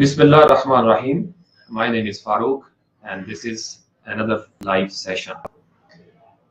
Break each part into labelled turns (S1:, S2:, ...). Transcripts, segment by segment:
S1: Bismillah ar-Rahman ar-Rahim. My name is Farooq and this is another live session.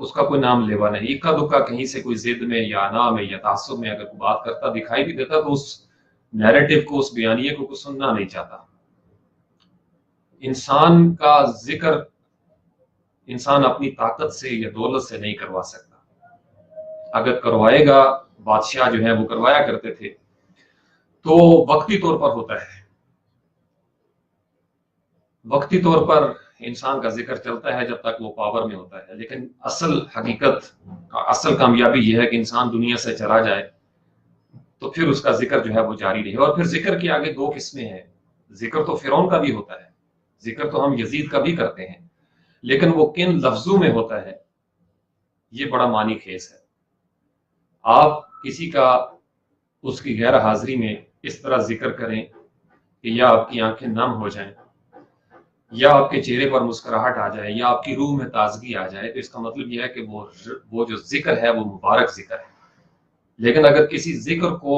S1: اس کا کوئی نام لیوا نہیں، اکا دکا کہیں سے کوئی ضد میں یا انا میں یا تعصب میں اگر کوئی بات کرتا دکھائی بھی دیتا تو اس نیریٹو کو، اس بیانیے کو سننا نہیں چاہتا۔ انسان کا ذکر انسان اپنی طاقت سے یا دولت سے نہیں کروا سکتا، اگر کروائے گا، بادشاہ جو ہے وہ کروایا کرتے تھے، تو وقتی طور پر ہوتا ہے، وقتی طور پر انسان کا ذکر چلتا ہے جب تک وہ پاور میں ہوتا ہے، لیکن اصل حقیقت، اصل کامیابی یہ ہے کہ انسان دنیا سے چلا جائے تو پھر اس کا ذکر جو ہے وہ جاری رہے۔ اور پھر ذکر کی آگے دو قسمیں ہیں، ذکر تو فرعون کا بھی ہوتا ہے، ذکر تو ہم یزید کا بھی کرتے ہیں، لیکن وہ کن لفظوں میں ہوتا ہے یہ بڑا معنی خیز ہے۔ آپ کسی کا اس کی غیر حاضری میں اس طرح ذکر کریں کہ یا آپ کی آنکھیں نم ہو جائیں، یا آپ کے چہرے پر مسکراہٹ آ جائے، یا آپ کی روح میں تازگی آ جائے، تو اس کا مطلب یہ ہے کہ وہ جو ذکر ہے وہ مبارک ذکر ہے۔ لیکن اگر کسی ذکر کو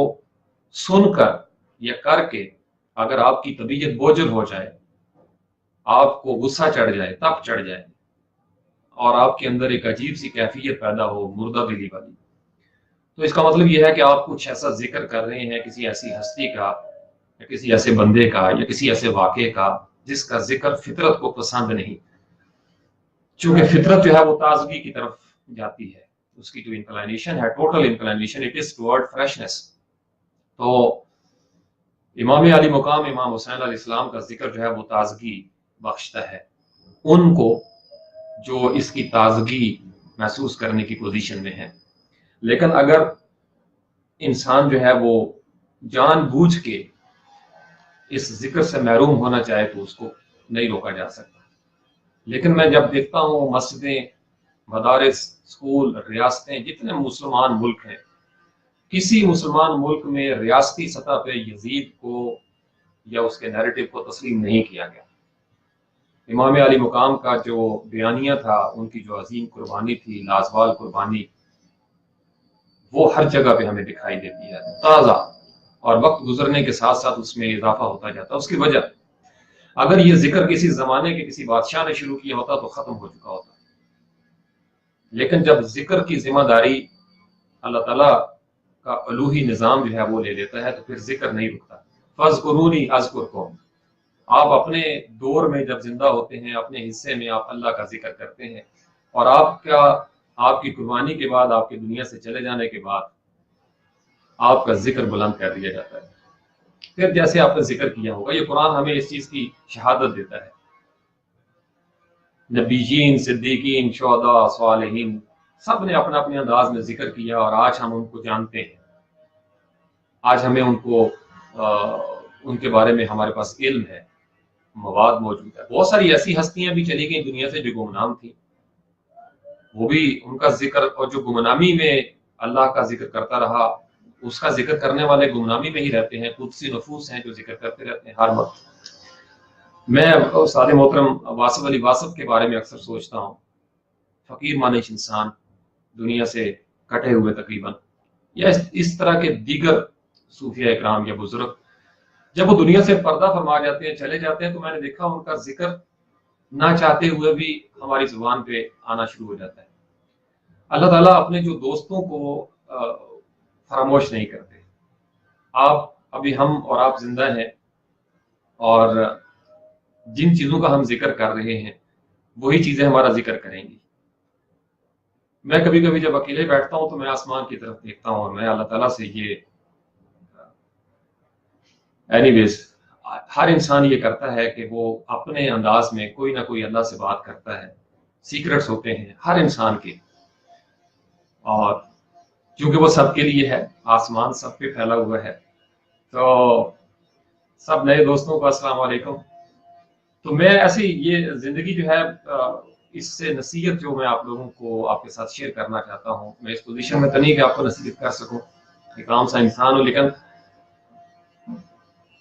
S1: سن کر یا کر کے اگر آپ کی طبیعت بوجھل ہو جائے، آپ کو غصہ چڑھ جائے، تپ چڑھ جائے، اور آپ کے اندر ایک عجیب سی کیفیت پیدا ہو مردہ دلی والی، تو اس کا مطلب یہ ہے کہ آپ کچھ ایسا ذکر کر رہے ہیں کسی ایسی ہستی کا یا کسی ایسے بندے کا یا کسی ایسے واقعے کا جس کا ذکر فطرت کو پسند نہیں، چونکہ فطرت جو ہے وہ تازگی کی طرف جاتی ہے، اس کی جو انکلائنیشن ہے، total inclination, it is toward freshness. تو امام علی مقام امام حسین علیہ السلام کا ذکر جو ہے وہ تازگی بخشتا ہے ان کو جو اس کی تازگی محسوس کرنے کی پوزیشن میں ہے۔ لیکن اگر انسان جو ہے وہ جان بوجھ کے اس ذکر سے محروم ہونا چاہے تو اس کو نہیں روکا جا سکتا۔ لیکن میں جب دیکھتا ہوں مسجدیں، مدارس، اسکول، ریاستیں، جتنے مسلمان ملک ہیں، کسی مسلمان ملک میں ریاستی سطح پہ یزید کو یا اس کے نیریٹو کو تسلیم نہیں کیا گیا۔ امام علی مقام کا جو بیانیہ تھا، ان کی جو عظیم قربانی تھی، لازوال قربانی، وہ ہر جگہ پہ ہمیں دکھائی دیتی ہے، تازہ، اور وقت گزرنے کے ساتھ ساتھ اس میں اضافہ ہوتا جاتا ہے۔ اس کی وجہ، اگر یہ ذکر کسی زمانے کے کسی بادشاہ نے شروع کیا ہوتا تو ختم ہو چکا ہوتا، لیکن جب ذکر کی ذمہ داری اللہ تعالیٰ کا الوہی نظام جو ہے وہ لے لیتا ہے تو پھر ذکر نہیں رکتا۔ فاذکرونی اذکرکم، آپ اپنے دور میں جب زندہ ہوتے ہیں، اپنے حصے میں آپ اللہ کا ذکر کرتے ہیں، اور آپ کی قربانی کے بعد، آپ کی دنیا سے چلے جانے کے بعد آپ کا ذکر بلند کر دیا جاتا ہے۔ پھر جیسے آپ نے ذکر کیا ہوگا، یہ قرآن ہمیں اس چیز کی شہادت دیتا ہے، نبیین، صدیقین، شہداء، صالحین، سب نے اپنے اپنے انداز میں ذکر کیا، اور آج ہم ان کو جانتے ہیں، آج ہمیں ان کے بارے میں ہمارے پاس علم ہے، مواد موجود ہے۔ بہت ساری ایسی ہستیاں بھی چلی گئیں دنیا سے جو گمنام تھیں، وہ بھی ان کا ذکر، اور جو گمنامی میں اللہ کا ذکر کرتا رہا، اس کا ذکر کرنے والے گمنامی میں ہی رہتے ہیں، قدسی نفوس ہیں جو ذکر کرتے رہتے ہیں ہر وقت۔ میں استاد محترم واصف علی واصف کے بارے میں اکثر سوچتا ہوں، فقیر مانش انسان، دنیا سے کٹے ہوئے تقریباً، یا اس طرح کے دیگر صوفیہ اکرام یا بزرگ جب وہ دنیا سے پردہ فرما جاتے ہیں، چلے جاتے ہیں، تو میں نے دیکھا ان کا ذکر نہ چاہتے ہوئے بھی ہماری زبان پہ آنا شروع ہو جاتا ہے۔ اللہ تعالیٰ اپنے جو دوستوں کو فراموش نہیں کرتے۔ ابھی ہم اور آپ زندہ ہیں، اور جن چیزوں کا ہم ذکر کر رہے ہیں وہی چیزیں ہمارا ذکر کریں گی۔ میں کبھی کبھی جب اکیلے بیٹھتا ہوں تو میں آسمان کی طرف دیکھتا ہوں، اور میں اللہ تعالیٰ سے یہ اینی ویز ہر انسان یہ کرتا ہے کہ وہ اپنے انداز میں کوئی نہ کوئی اللہ سے بات کرتا ہے، سیکرٹس ہوتے ہیں ہر انسان کے، اور چونکہ وہ سب کے لیے ہے، آسمان سب پہ پھیلا ہوا ہے، تو سب نئے دوستوں کو السلام علیکم۔ تو میں ایسی یہ زندگی جو ہے، اس سے نصیحت جو میں آپ لوگوں کو آپ کے ساتھ شیئر کرنا چاہتا ہوں، میں اس پوزیشن میں تو نہیں کہ آپ کو نصیحت کر سکوں، ایک عام سا انسان ہوں، لیکن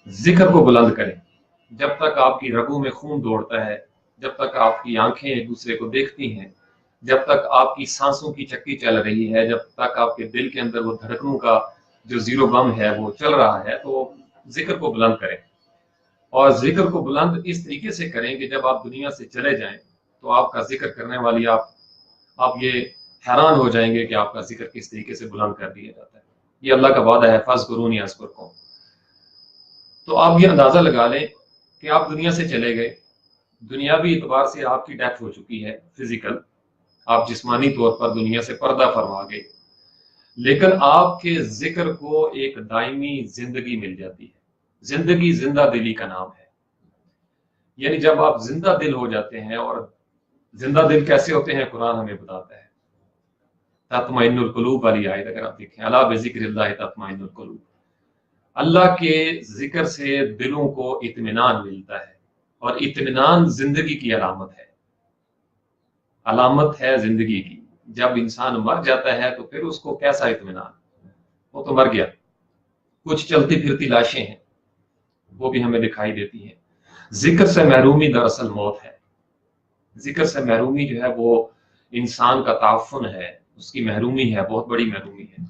S1: ذکر کو بلند کریں۔ جب تک آپ کی رگوں میں خون دوڑتا ہے، جب تک آپ کی آنکھیں ایک دوسرے کو دیکھتی ہیں، جب تک آپ کی سانسوں کی چکی چل رہی ہے، جب تک آپ کے دل کے اندر وہ دھڑکنوں کا جو زیرو بم ہے وہ چل رہا ہے، تو ذکر کو بلند کریں، اور ذکر کو بلند اس طریقے سے کریں کہ جب آپ دنیا سے چلے جائیں تو آپ کا ذکر کرنے والی آپ آپ یہ حیران ہو جائیں گے کہ آپ کا ذکر کس طریقے سے بلند کر دیا جاتا ہے۔ یہ اللہ کا وعدہ ہے، فاذکرونی اذکرکم۔ تو آپ یہ اندازہ لگا لیں کہ آپ دنیا سے چلے گئے، دنیاوی اعتبار سے آپ کی ڈیتھ ہو چکی ہے، فزیکل، آپ جسمانی طور پر دنیا سے پردہ فرما گئے، لیکن آپ کے ذکر کو ایک دائمی زندگی مل جاتی ہے۔ زندگی زندہ دلی کا نام ہے، یعنی جب آپ زندہ دل ہو جاتے ہیں، اور زندہ دل کیسے ہوتے ہیں قرآن ہمیں بتاتا ہے، تطمئن القلوب والی آیت اگر آپ دیکھیں، الا بذکر اللہ تطمئن القلوب، اللہ کے ذکر سے دلوں کو اطمینان ملتا ہے، اور اطمینان زندگی کی علامت ہے، علامت ہے زندگی کی۔ جب انسان مر جاتا ہے تو پھر اس کو کیسا اطمینان، وہ تو مر گیا، کچھ چلتی پھرتی لاشیں ہیں وہ بھی ہمیں دکھائی دیتی ہیں۔ ذکر سے محرومی دراصل موت ہے، ذکر سے محرومی جو ہے وہ انسان کا تعفن ہے، اس کی محرومی ہے، بہت بڑی محرومی ہے۔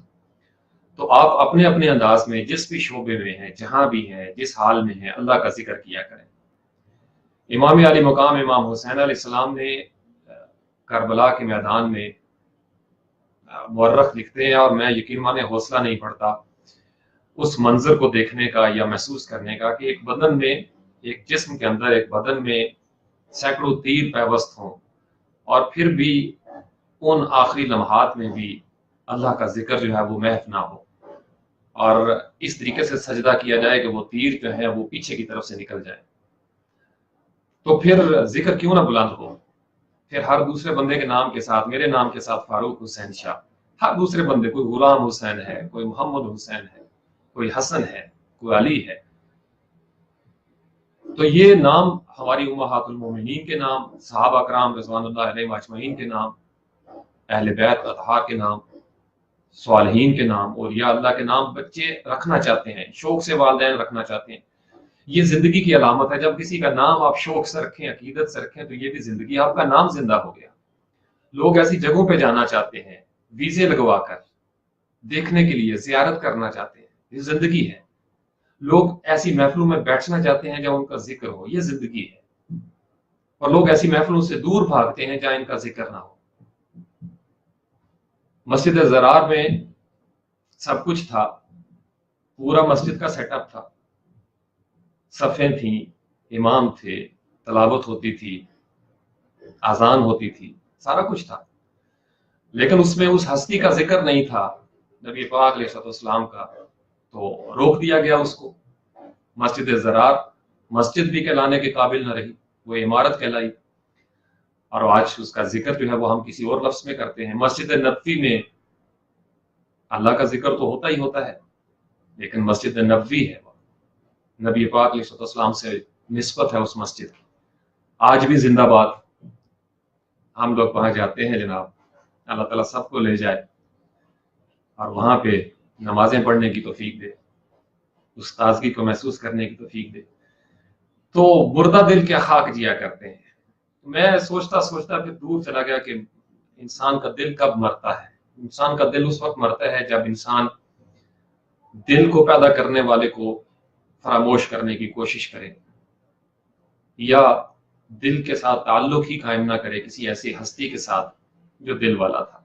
S1: تو آپ اپنے اپنے انداز میں جس بھی شعبے میں ہیں، جہاں بھی ہیں، جس حال میں ہیں، اللہ کا ذکر کیا کریں۔ امام علی مقام امام حسین علیہ السلام نے کربلا کے میدان میں مورخ لکھتے ہیں، اور میں یقین مانے حوصلہ نہیں پڑتا اس منظر کو دیکھنے کا یا محسوس کرنے کا، کہ ایک بدن میں، ایک جسم کے اندر، ایک بدن میں سینکڑوں تیر پیوست ہوں، اور پھر بھی ان آخری لمحات میں بھی اللہ کا ذکر جو ہے وہ محو نہ ہو، اور اس طریقے سے سجدہ کیا جائے کہ وہ تیر جو ہے وہ پیچھے کی طرف سے نکل جائے، تو پھر ذکر کیوں نہ بلند ہو؟ پھر ہر دوسرے بندے کے نام کے ساتھ، میرے نام کے ساتھ فاروق حسین شاہ، ہر دوسرے بندے، کوئی غلام حسین ہے، کوئی محمد حسین ہے، کوئی حسن ہے، کوئی علی ہے، تو یہ نام ہماری امہات المومنین کے نام، صحابہ کرام رضوان اللہ علیہم اجمعین کے نام، اہل بیت اطہار کے نام، صالحین کے نام، اولیاء اللہ کے نام بچے رکھنا چاہتے ہیں، شوق سے والدین رکھنا چاہتے ہیں۔ یہ زندگی کی علامت ہے، جب کسی کا نام آپ شوق سے رکھیں، عقیدت سے رکھیں، تو یہ بھی زندگی، آپ کا نام زندہ ہو گیا۔ لوگ ایسی جگہوں پہ جانا چاہتے ہیں ویزے لگوا کر، دیکھنے کے لیے، زیارت کرنا چاہتے ہیں، یہ زندگی ہے۔ لوگ ایسی محفلوں میں بیٹھنا چاہتے ہیں جہاں ان کا ذکر ہو، یہ زندگی ہے۔ اور لوگ ایسی محفلوں سے دور بھاگتے ہیں جہاں ان کا ذکر نہ ہو۔ مسجد زرار میں سب کچھ تھا، پورا مسجد کا سیٹ اپ تھا، صفیں تھیں، امام تھے، تلاوت ہوتی تھی، اذان ہوتی تھی، سارا کچھ تھا، لیکن اس میں اس ہستی کا ذکر نہیں تھا، نبی پاک علیہ السلام کا، تو روک دیا گیا اس کو۔ مسجد زرار مسجد بھی کہلانے کے قابل نہ رہی، وہ عمارت کہلائی، اور آج اس کا ذکر جو ہے وہ ہم کسی اور لفظ میں کرتے ہیں۔ مسجد نبوی میں اللہ کا ذکر تو ہوتا ہی ہوتا ہے، لیکن مسجد نبوی ہے، نبی پاک علیہ السلام سے نسبت ہے اس مسجد کی، آج بھی زندہ باد۔ ہم لوگ وہاں جاتے ہیں جناب، اللہ تعالیٰ سب کو لے جائے اور وہاں پہ نمازیں پڑھنے کی توفیق دے، استاذگی کو محسوس کرنے کی توفیق دے۔ تو مردہ دل کیا خاک جیا کرتے ہیں۔ میں سوچتا سوچتا پھر دور چلا گیا کہ انسان کا دل کب مرتا ہے۔ انسان کا دل اس وقت مرتا ہے جب انسان دل کو پیدا کرنے والے کو فراموش کرنے کی کوشش کرے، یا دل کے ساتھ تعلق ہی قائم نہ کرے کسی ایسی ہستی کے ساتھ جو دل والا تھا۔